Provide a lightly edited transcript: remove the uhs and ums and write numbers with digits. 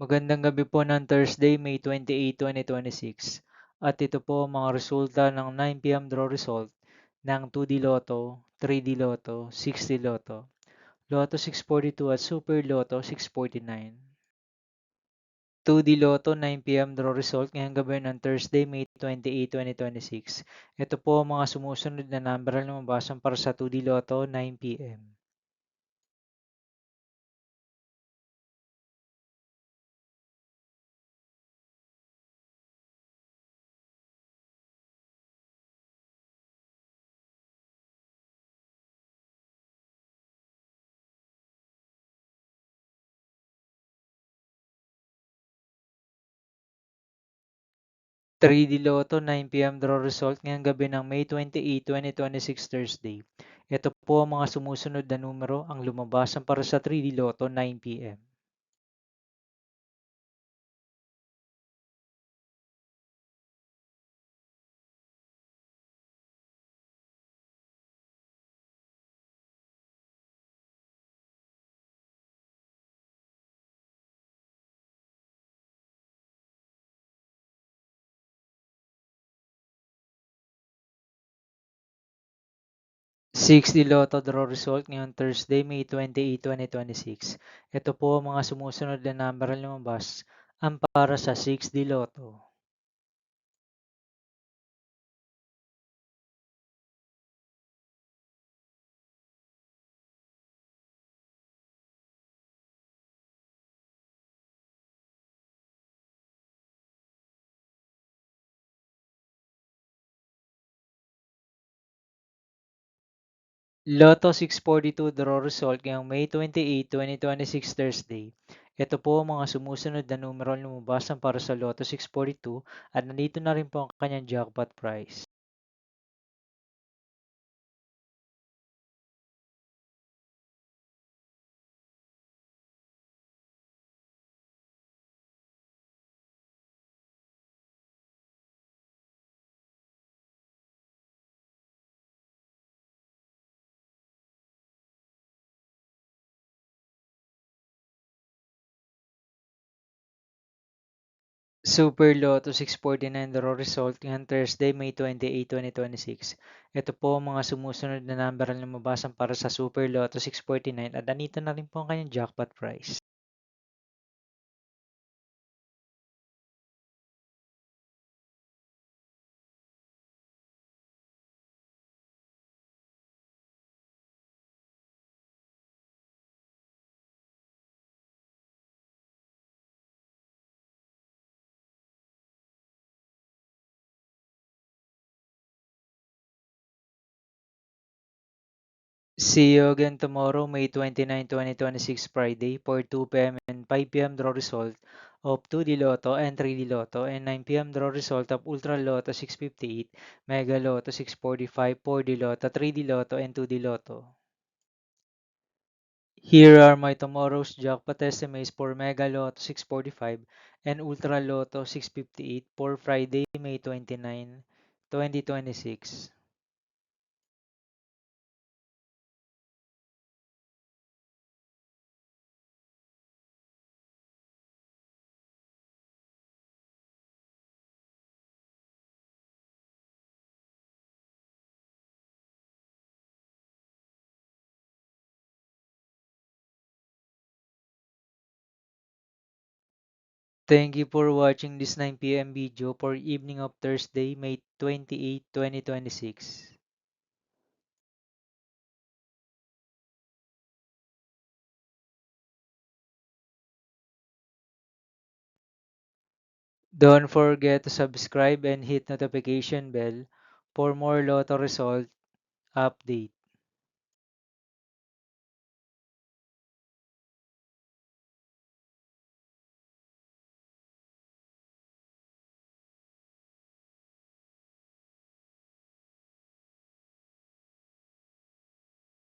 Magandang gabi po ng Thursday, May 28, 2026. At ito po ang mga resulta ng 9 p.m. draw result ng 2D Lotto, 3D Lotto, 6D Lotto, Lotto 642 at Super Lotto 649. 2D Lotto 9 p.m. draw result ngayong gabi ng Thursday, May 28, 2026. Ito po ang mga sumusunod na number na lumabasan para sa 2D Lotto 9 p.m. 3D Lotto 9 p.m. draw result ngayong gabi ng May 28, 2026 Thursday. Ito po ang mga sumusunod na numero ang lumabasan para sa 3D Lotto 9 p.m. 6D Lotto draw result ngayong Thursday, May 28, 2026. Ito po ang mga sumusunod na number ang lumabas ang para sa 6D Lotto. Lotto 642 draw result ngayong May 28, 2026 Thursday. Ito po ang mga sumusunod na numero ang lumabasan para sa Lotto 642 at nandito na rin po ang kanyang jackpot price. Super Lotto 649 draw result ngayong Thursday, May 28, 2026. Ito po ang mga sumusunod na number ang lumabasan para sa Super Lotto 649 at nandito na rin po ang kanyang jackpot price. See you again tomorrow, May 29, 2026 Friday for 2 p.m. and 5 p.m. draw result of 2D Lotto and 3D Lotto and 9 p.m. draw result of Ultra Lotto 658, Mega Lotto 645, 4D Lotto, 3D Lotto, and 2D Lotto. Here are my tomorrow's jackpot estimates for Mega Lotto 645 and Ultra Lotto 658 for Friday, May 29, 2026. Thank you for watching this 9 p.m. video for evening of Thursday, May 28, 2026. Don't forget to subscribe and hit notification bell for more Lotto result update.